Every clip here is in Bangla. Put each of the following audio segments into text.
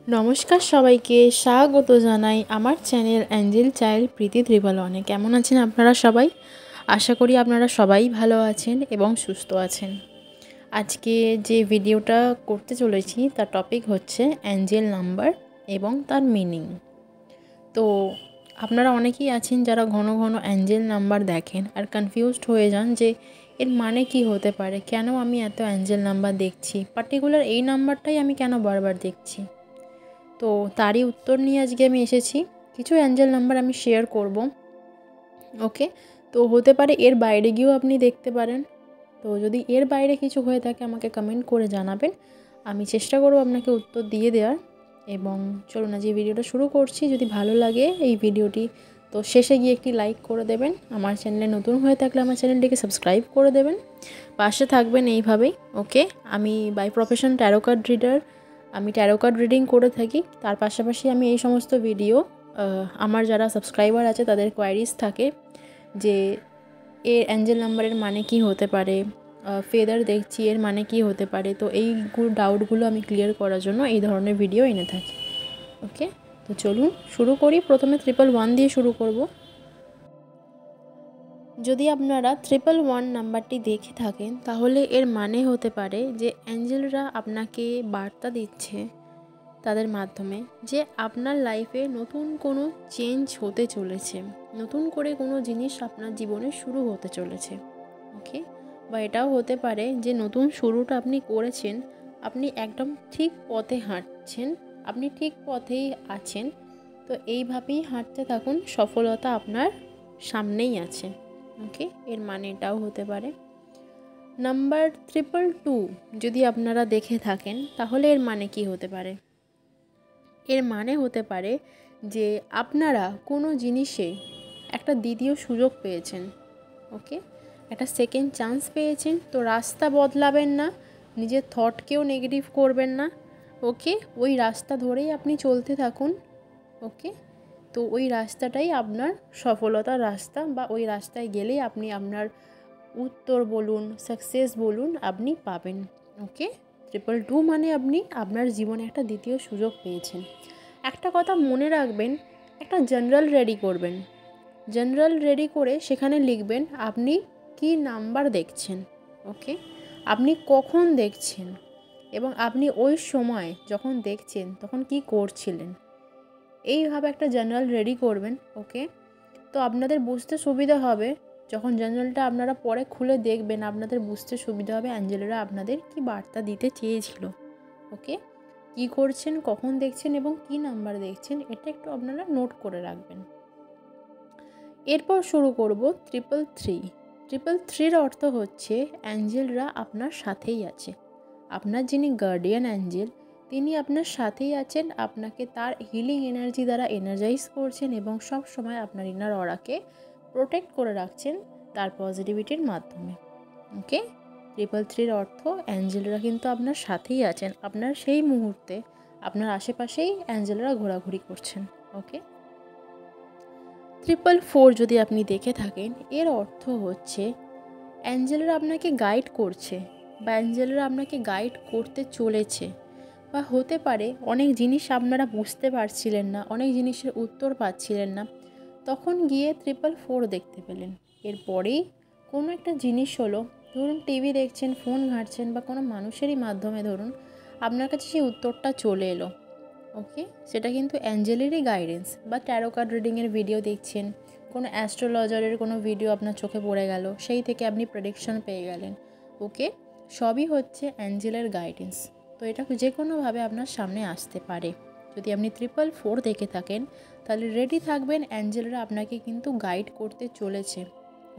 নমস্কার সবাইকে স্বাগত জানাই আমার চ্যানেল অ্যাঞ্জেল চাইল্ড প্রীতি ত্রিবলনে। কেমন আছেন আপনারা সবাই? আশা করি আপনারা সবাই ভালো আছেন এবং সুস্থ আছেন। আজকে যে ভিডিওটা করতে চলেছি তার টপিক হচ্ছে অ্যাঞ্জেল নাম্বার এবং তার মিনিং। তো আপনারা অনেকেই আছেন যারা ঘন ঘন অ্যাঞ্জেল নাম্বার দেখেন আর কনফিউজড হয়ে যান যে এর মানে কি হতে পারে, কেন আমি এত অ্যাঞ্জেল নাম্বার দেখছি, পার্টিকুলার এই নাম্বারটাই আমি কেন বারবার দেখছি। তো তারই উত্তর নিয়ে আজকে আমি এসেছি। কিছু অ্যাঞ্জেল নাম্বার আমি শেয়ার করব। ওকে, তো হতে পারে এর বাইরে গিয়েও আপনি দেখতে পারেন। তো যদি এর বাইরে কিছু হয়ে থাকে আমাকে কমেন্ট করে জানাবেন, আমি চেষ্টা করব আপনাকে উত্তর দিয়ে দেওয়ার। এবং চলুন আজ এই ভিডিওটা শুরু করছি। যদি ভালো লাগে এই ভিডিওটি তো শেষে গিয়ে একটি লাইক করে দেবেন। আমার চ্যানেলে নতুন হয়ে থাকলে আমার চ্যানেলটিকে সাবস্ক্রাইব করে দেবেন, পাশে থাকবেন এইভাবেই। ওকে, আমি by profession tarot card reader. আমি ট্যারো কার্ড রিডিং করে থাকি। তার পাশাপাশি আমি এই সমস্ত ভিডিও আমার যারা সাবস্ক্রাইবার আছে তাদের কোয়ারিজ থাকে যে এর অ্যাঞ্জেল নাম্বারের মানে কি হতে পারে, ফেদার দেখছি এর মানে কি হতে পারে, তো এইগুলো ডাউটগুলো আমি ক্লিয়ার করার জন্য এই ধরনের ভিডিও এনে থাকি। ওকে, তো চলুন শুরু করি। প্রথমে 111 দিয়ে শুরু করব। যদি আপনারা 111 নাম্বারটি দেখে থাকেন তাহলে এর মানে হতে পারে যে অ্যাঞ্জেলরা আপনাকে বার্তা দিচ্ছে তাদের মাধ্যমে যে আপনার লাইফে নতুন কোনো চেঞ্জ হতে চলেছে, নতুন করে কোনো জিনিস আপনার জীবনে শুরু হতে চলেছে। ওকে, বা এটাও হতে পারে যে নতুন শুরুটা আপনি করেছেন, আপনি একদম ঠিক পথে হাঁটছেন, আপনি ঠিক পথেই আছেন। তো এইভাবেই হাঁটতে থাকুন, সফলতা আপনার সামনেই আছে। ওকে, এর মানে এটাও হতে পারে। নাম্বার 222 যদি আপনারা দেখে থাকেন তাহলে এর মানে কি হতে পারে? এর মানে হতে পারে যে আপনারা কোনো জিনিসে একটা দ্বিতীয় সুযোগ পেয়েছেন। ওকে, একটা সেকেন্ড চান্স পেয়েছেন। তো রাস্তা বদলাবেন না, নিজের থটকেও নেগেটিভ করবেন না। ওকে, ওই রাস্তা ধরেই আপনি চলতে থাকুন। ওকে, তো ওই রাস্তাটাই আপনার সফলতার রাস্তা, বা ওই রাস্তায় গেলেই আপনি আপনার উত্তর বলুন, সাকসেস বলুন, আপনি পাবেন। ওকে, 222 মানে আপনি আপনার জীবনে একটা দ্বিতীয় সুযোগ পেয়েছেন। একটা কথা মনে রাখবেন, একটা জার্নাল রেডি করবেন। জার্নাল রেডি করে সেখানে লিখবেন আপনি কি নাম্বার দেখছেন। ওকে, আপনি কখন দেখছেন এবং আপনি ওই সময় যখন দেখছেন তখন কি করছিলেন। এইভাবে একটা জার্নাল রেডি করবেন। ওকে, তো আপনাদের বুঝতে সুবিধা হবে, যখন জার্নালটা আপনারা পরে খুলে দেখবেন আপনাদের বুঝতে সুবিধা হবে অ্যাঞ্জেলরা আপনাদের কি বার্তা দিতে চেয়েছিল। ওকে, কি করছেন, কখন দেখছেন এবং কি নাম্বার দেখছেন, এটা একটু আপনারা নোট করে রাখবেন। এরপর শুরু করব 333। 333-র অর্থ হচ্ছে অ্যাঞ্জেলরা আপনার সাথেই আছে। আপনার যিনি গার্ডিয়ান অ্যাঞ্জেল তিনি আপনার সাথেই আছেন, আপনাকে তার হিলিং এনার্জি দ্বারা এনার্জাইজ করছেন এবং সব সময় আপনার ইনার অরাকে প্রোটেক্ট করে রাখছেন তার পজিটিভিটির মাধ্যমে। ওকে, 333-র অর্থ অ্যাঞ্জেলরা কিন্তু আপনার সাথেই আছেন, আপনার সেই মুহূর্তে আপনার আশেপাশেই অ্যাঞ্জেলরা ঘোরাঘুরি করছেন। ওকে, 444 যদি আপনি দেখে থাকেন এর অর্থ হচ্ছে অ্যাঞ্জেলরা আপনাকে গাইড করছে বা অ্যাঞ্জেলরা আপনাকে গাইড করতে চলেছে। বা হতে পারে অনেক জিনিস আপনারা বুঝতে পারছিলেন না, অনেক জিনিসের উত্তর পাচ্ছিলেন না, তখন গিয়ে 444 দেখতে পেলেন। এরপরেই কোনো একটা জিনিস হলো, ধরুন টিভি দেখছেন, ফোন ঘাঁটছেন বা কোনো মানুষেরই মাধ্যমে ধরুন আপনার কাছে সেই উত্তরটা চলে এলো। ওকে, সেটা কিন্তু অ্যাঞ্জেলেরই গাইডেন্স। বা ট্যারো কার্ড রিডিংয়ের ভিডিও দেখছেন, কোনো অ্যাস্ট্রোলজারের কোনো ভিডিও আপনার চোখে পড়ে গেল, সেই থেকে আপনি প্রেডিকশন পেয়ে গেলেন। ওকে, সবই হচ্ছে অ্যাঞ্জেলের গাইডেন্স। তো এটা যে কোনোভাবে আপনার সামনে আসতে পারে। যদি আপনি 444 দেখে থাকেন তাহলে রেডি থাকবেন, অ্যাঞ্জেলরা আপনাকে কিন্তু গাইড করতে চলেছে।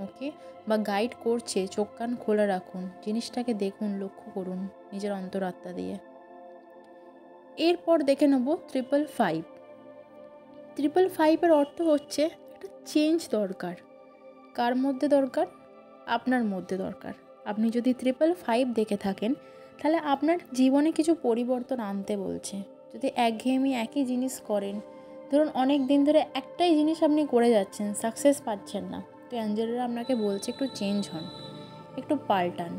ওকে, বা গাইড করছে, চোখ কান খোলা রাখুন, জিনিসটাকে দেখুন, লক্ষ্য করুন নিজের অন্তরাত্মা দিয়ে। এরপর দেখে নেব 555। 555-এর অর্থ হচ্ছে একটা চেঞ্জ দরকার। কার মধ্যে দরকার? আপনার মধ্যে দরকার। আপনি যদি 555 দেখে থাকেন তাহলে আপনার জীবনে কিছু পরিবর্তন আনতে বলছে। যদি একঘেয়েমি একই জিনিস করেন, ধরুন অনেক দিন ধরে একটাই জিনিস আপনি করে যাচ্ছেন, সাকসেস পাচ্ছেন না, তো অ্যাঞ্জেলরা আপনাকে বলছে একটু চেঞ্জ হন, একটু পাল্টান।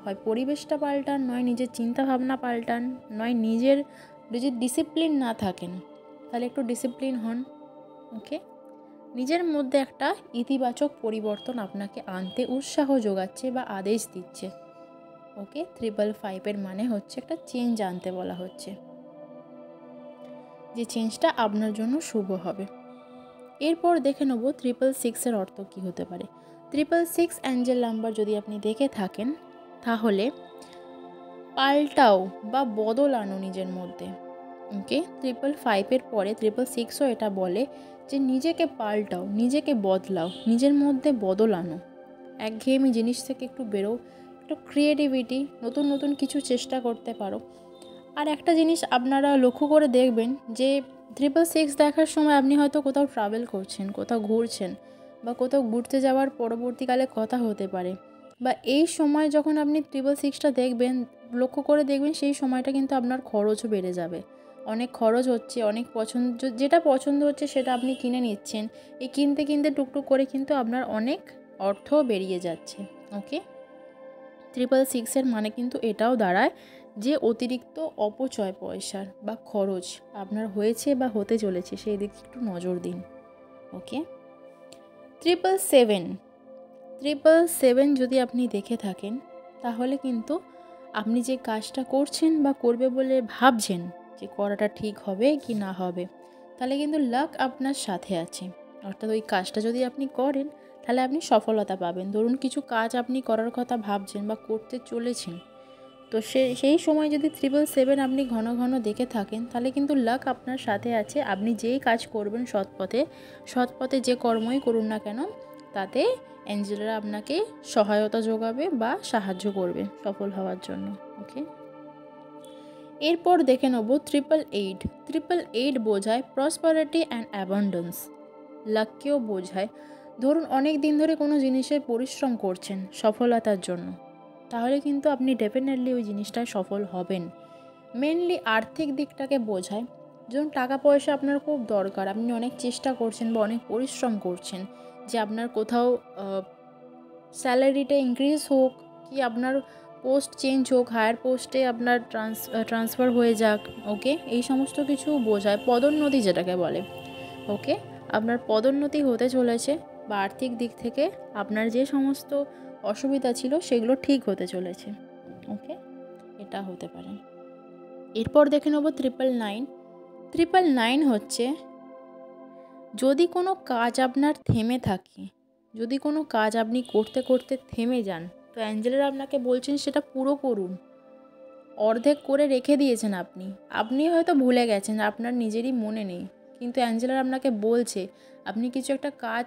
হয় পরিবেশটা পাল্টান, নয় নিজের চিন্তাভাবনা পাল্টান, নয় নিজের যদি ডিসিপ্লিন না থাকেন তাহলে একটু ডিসিপ্লিন হন। ওকে, নিজের মধ্যে একটা ইতিবাচক পরিবর্তন আপনাকে আনতে উৎসাহ যোগাচ্ছে বা আদেশ দিচ্ছে। ওকে, 555 মানে হচ্ছে একটা চেঞ্জ আনতে বলা হচ্ছে, যে চেঞ্জটা আপনার জন্য শুভ হবে। এরপর দেখে নেব 666 অর্থ কী হতে পারে। 666 অ্যাঞ্জেল নাম্বার যদি আপনি দেখে থাকেন তাহলে পাল্টাও বা বদল আনো নিজের মধ্যে। ওকে, 555 পরে 666ও এটা বলে যে নিজেকে পাল্টাও, নিজেকে বদলাও, নিজের মধ্যে বদল আনো, একঘেয়েমি জিনিস থেকে একটু বেরো, একটু ক্রিয়েটিভিটি, নতুন নতুন কিছু চেষ্টা করতে পারো। আর একটা জিনিস আপনারা লক্ষ্য করে দেখবেন যে 666 দেখার সময় আপনি হয়তো কোথাও ট্রাভেল করছেন, কোথাও ঘুরছেন, বা কোথাও ঘুরতে যাওয়ার পরবর্তীকালে কথা হতে পারে, বা এই সময় যখন আপনি 666টা দেখবেন, লক্ষ্য করে দেখবেন সেই সময়টা কিন্তু আপনার খরচও বেড়ে যাবে। অনেক খরচ হচ্ছে, অনেক যেটা পছন্দ হচ্ছে সেটা আপনি কিনে নিচ্ছেন। এই কিনতে কিনতে টুকটুক করে কিন্তু আপনার অনেক অর্থ বেরিয়ে যাচ্ছে। ওকে, 666 মানে কিন্তু এটাও দাঁড়ায় যে অতিরিক্ত অপচয় পয়সার বা খরচ আপনার হয়েছে বা হতে চলেছে, সেই দিকে একটু নজর দিন। ওকে, 777 যদি আপনি দেখে থাকেন তাহলে কিন্তু আপনি যে কাজটা করছেন বা করবে বলে ভাবছেন যে করাটা ঠিক হবে কি না হবে, তাহলে কিন্তু লাক আপনার সাথে আছে। অর্থাৎ ওই কাজটা যদি আপনি করেন তাহলে আপনি সফলতা পাবেন। ধরুন কিছু কাজ আপনি করার কথা ভাবছেন বা করতে চলেছেন, তো সেই সময় যদি 777 আপনি ঘন ঘন দেখে থাকেন তাহলে কিন্তু লাক আপনার সাথে আছে। আপনি যেই কাজ করবেন সৎপথে যে কর্মই করুন না কেন, তাতে অ্যাঞ্জেলরা আপনাকে সহায়তা যোগাবে বা সাহায্য করবে সফল হওয়ার জন্য। ওকে, এরপর দেখে নেব 888 বোঝায় প্রসপারিটি অ্যান্ড অ্যাবান্ডেন্স, লাককেও বোঝায়। ধরুন অনেক দিন ধরে কোনো জিনিসের পরিশ্রম করছেন সফলতার জন্য, তাহলে কিন্তু আপনি ডেফিনেটলি ওই জিনিসটায় সফল হবেন। মেনলি আর্থিক দিকটাকে বোঝায়। যেমন টাকা পয়সা আপনার খুব দরকার, আপনি অনেক চেষ্টা করছেন বা অনেক পরিশ্রম করছেন যে আপনার কোথাও স্যালারিটা ইনক্রিজ হোক, কি আপনার পোস্ট চেঞ্জ হোক, হায়ার পোস্টে আপনার ট্রান্সফার হয়ে যাক। ওকে, এই সমস্ত কিছু বোঝায়, পদোন্নতি যেটাকে বলে। ওকে, আপনার পদোন্নতি হতে চলেছে বা আর্থিক দিক থেকে আপনার যে সমস্ত অসুবিধা ছিল সেগুলো ঠিক হতে চলেছে। ওকে, এটা হতে পারে। এরপর দেখে নেব 999 হচ্ছে যদি কোনো কাজ আপনার থেমে থাকে, যদি কোনো কাজ আপনি করতে করতে থেমে যান, তো অ্যাঞ্জেলেরা আপনাকে বলছেন সেটা পুরো করুন। অর্ধেক করে রেখে দিয়েছেন আপনি হয়তো ভুলে গেছেন, আপনার নিজেরই মনে নেই, কিন্তু অ্যাঞ্জেলার আপনাকে বলছে আপনি কিছু একটা কাজ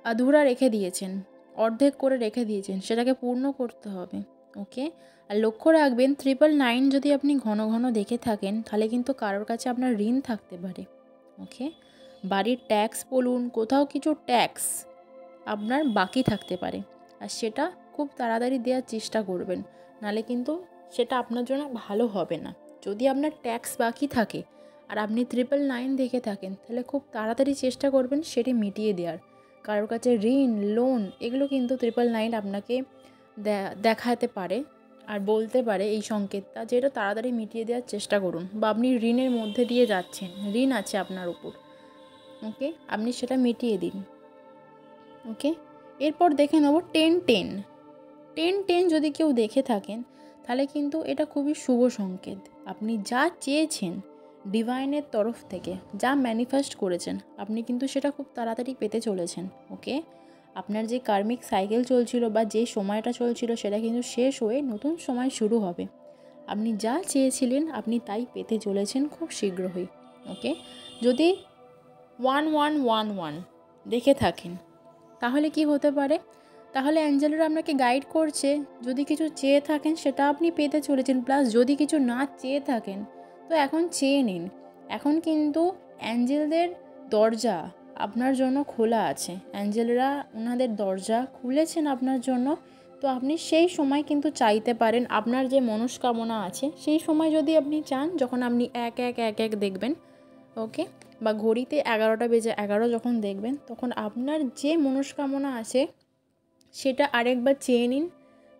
আধুরা রেখে দিয়েছেন, অর্ধেক করে রেখে দিয়েছেন, সেটাকে পূর্ণ করতে হবে। ওকে, আর লক্ষ্য রাখবেন 999 যদি আপনি ঘন ঘন দেখে থাকেন তাহলে কিন্তু কারোর কাছে আপনার ঋণ থাকতে পারে। ওকে, বাড়ির ট্যাক্স বলুন, কোথাও কিছু ট্যাক্স আপনার বাকি থাকতে পারে, আর সেটা খুব তাড়াতাড়ি দেওয়ার চেষ্টা করবেন, নালে কিন্তু সেটা আপনার জন্য ভালো হবে না। যদি আপনার ট্যাক্স বাকি থাকে আর আপনি 999 দেখে থাকেন তাহলে খুব তাড়াতাড়ি চেষ্টা করবেন সেটি মিটিয়ে দেওয়ার। কারোর কাছে ঋণ, লোন, এগুলো কিন্তু 999 আপনাকে দেখাতে পারে আর বলতে পারে এই সংকেতটা, যেটা তাড়াতাড়ি মিটিয়ে দেওয়ার চেষ্টা করুন। বা আপনি ঋণের মধ্যে দিয়ে যাচ্ছেন, ঋণ আছে আপনার উপর, ওকে, আপনি সেটা মিটিয়ে দিন। ওকে, এরপর দেখে নেব 1010 যদি কেউ দেখে থাকেন তাহলে কিন্তু এটা খুবই শুভ সংকেত। আপনি যা চেয়েছেন ডিভাইনের তরফ থেকে, যা ম্যানিফেস্ট করেছেন, আপনি কিন্তু সেটা খুব তাড়াতাড়ি পেতে চলেছেন। ওকে, আপনার যে কার্মিক সাইকেল চলছিল বা যে সময়টা চলছিল সেটা কিন্তু শেষ হয়ে নতুন সময় শুরু হবে। আপনি যা চেয়েছিলেন আপনি তাই পেতে চলেছেন খুব শীঘ্রই। ওকে, যদি 1111 দেখে থাকেন তাহলে কি হতে পারে, তাহলে অ্যাঞ্জেলরা আপনাকে গাইড করছে যদি কিছু চেয়ে থাকেন সেটা আপনি পেতে চলেছেন, প্লাস যদি কিছু না চেয়ে থাকেন তো এখন চেয়ে নিন। এখন কিন্তু অ্যাঞ্জেলদের দরজা আপনার জন্য খোলা আছে, অ্যাঞ্জেলরা ওনাদের দরজা খুলেছেন আপনার জন্য। তো আপনি সেই সময় কিন্তু চাইতে পারেন আপনার যে মনস্কামনা আছে, সেই সময় যদি আপনি চান, যখন আপনি 1111 দেখবেন, ওকে, বা ঘড়িতে 11টা বেজে 11 যখন দেখবেন, তখন আপনার যে মনস্কামনা আছে সেটা আরেকবার চেয়ে নিন,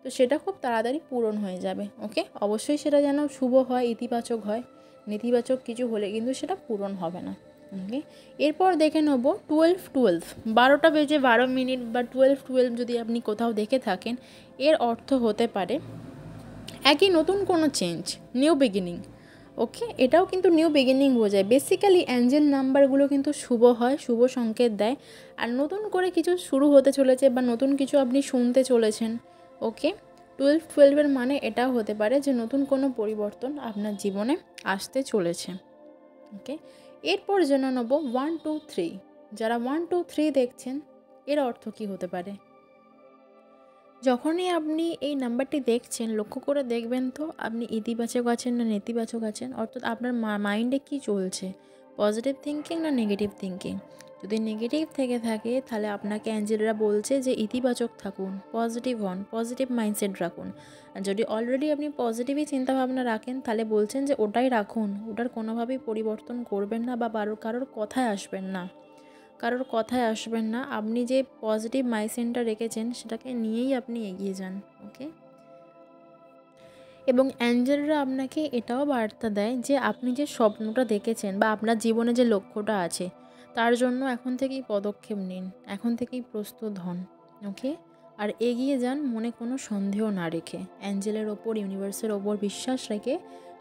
তো সেটা খুব তাড়াতাড়ি পূরণ হয়ে যাবে। ওকে, অবশ্যই সেটা যেন শুভ হয়, ইতিবাচক হয়, নেতিবাচক কিছু হলে কিন্তু সেটা পূরণ হবে না। ওকে, এরপর দেখে নেব 12-12, 12টা বেজে 12 মিনিট বা 12-12 যদি আপনি কোথাও দেখে থাকেন, এর অর্থ হতে পারে একই নতুন কোনো চেঞ্জ, নিউ বিগিনিং। ওকে, এটাও কিন্তু নিউ বিগিনিং বোঝায়। বেসিক্যালি অ্যাঞ্জেল নাম্বারগুলো কিন্তু শুভ হয়, শুভ সংকেত দেয়। আর নতুন করে কিছু শুরু হতে চলেছে বা নতুন কিছু আপনি শুনতে চলেছেন। ওকে, 12-12 মানে এটাও হতে পারে যে নতুন কোনো পরিবর্তন আপনার জীবনে আসতে চলেছে। ওকে, এরপর জেনে নেব 1-2-3, যারা 1-2-3 দেখছেন এর অর্থ কী হতে পারে। যখনই আপনি এই নাম্বারটি দেখছেন, লক্ষ্য করে দেখবেন তো আপনি ইতিবাচক আছেন না নেতিবাচক আছেন, অর্থাৎ আপনার মাইন্ডে কী চলছে, পজিটিভ থিঙ্কিং না নেগেটিভ থিঙ্কিং। যদি নেগেটিভ থেকে থাকে তাহলে আপনাকে অ্যাঞ্জেলরা বলছে যে ইতিবাচক থাকুন, পজিটিভ হন, পজিটিভ মাইন্ডসেট রাখুন। আর যদি অলরেডি আপনি পজিটিভই চিন্তাভাবনা রাখেন তাহলে বলছেন যে ওটাই রাখুন, ওটার কোনোভাবেই পরিবর্তন করবেন না বা কারোর কথায় আসবেন না, কারোর কথায় আসবেন না। আপনি যে পজিটিভ মাইন্ডসেটটা রেখেছেন সেটাকে নিয়েই আপনি এগিয়ে যান। ওকে, এবং অ্যাঞ্জেলরা আপনাকে এটাও বার্তা দেয় যে আপনি যে স্বপ্নটা দেখেছেন বা আপনার জীবনে যে লক্ষ্যটা আছে তার জন্য এখন থেকেই পদক্ষেপ নিন, এখন থেকেই প্রস্তুত হন। ওকে, আর এগিয়ে যান মনে কোনো সন্দেহ না রেখে, অ্যাঞ্জেলের ওপর, ইউনিভার্সের ওপর বিশ্বাস রেখে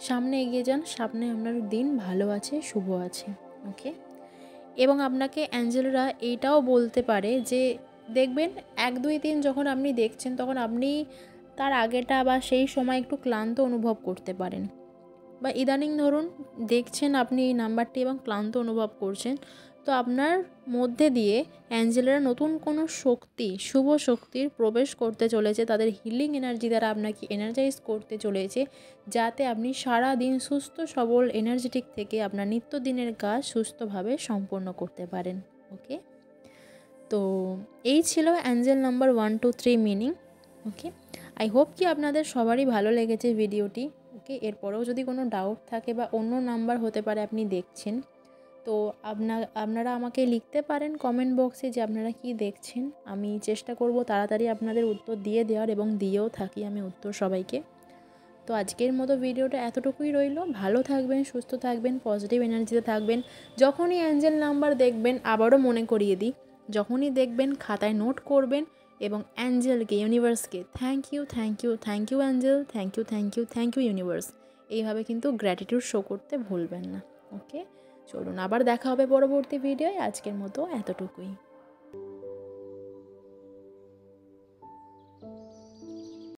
সামনে এগিয়ে যান। সামনে আপনার দিন ভালো আছে, শুভ আছে। ওকে, এবং আপনাকে অ্যাঞ্জেলরা এইটাও বলতে পারে যে দেখবেন 1-2-3 যখন আপনি দেখছেন তখন আপনি তার আগেটা বা সেই সময় একটু ক্লান্ত অনুভব করতে পারেন, বা ইদানিং ধরুন দেখছেন আপনি এই নাম্বারটি এবং ক্লান্ত অনুভব করছেন, তো আপনার মধ্যে দিয়ে অ্যাঞ্জেলরা নতুন কোনো শক্তি, শুভ শক্তির প্রবেশ করতে চলেছে, তাদের হিলিং এনার্জি দ্বারা আপনাকে এনার্জাইজ করতে চলেছে, যাতে আপনি সারা দিন সুস্থ সবল এনার্জেটিক থেকে আপনার নিত্যদিনের কাজ সুস্থভাবে সম্পন্ন করতে পারেন। ওকে, তো এই ছিল Angel number 1-2-3 meaning. Okay, I hope কি আপনাদের সবারই ভালো লেগেছে ভিডিওটি। ওকে, এরপরেও যদি কোনো ডাউট থাকে বা অন্য নাম্বার হতে পারে আপনি দেখছেন, তো আপনারা আমাকে লিখতে পারেন কমেন্ট বক্সে যে আপনারা কি দেখছেন। আমি চেষ্টা করব তাড়াতাড়ি আপনাদের উত্তর দিয়ে দেওয়ার, এবং দিয়েও থাকি আমি উত্তর সবাইকে। তো আজকের মতো ভিডিওটা এতটুকুই রইল। ভালো থাকবেন, সুস্থ থাকবেন, পজিটিভ এনার্জিতে থাকবেন। যখনই অ্যাঞ্জেল নাম্বার দেখবেন, আবারও মনে করিয়ে দিই, যখনই দেখবেন খাতায় নোট করবেন এবং অ্যাঞ্জেলকে, ইউনিভার্সকে thank you, thank you, thank you angel, thank you, thank you, thank you universe, এইভাবে কিন্তু গ্র্যাটিটিউড শো করতে ভুলবেন না। ওকে, চলুন আবার দেখা হবে পরবর্তী ভিডিওয়। আজকের মতো এতটুকুই।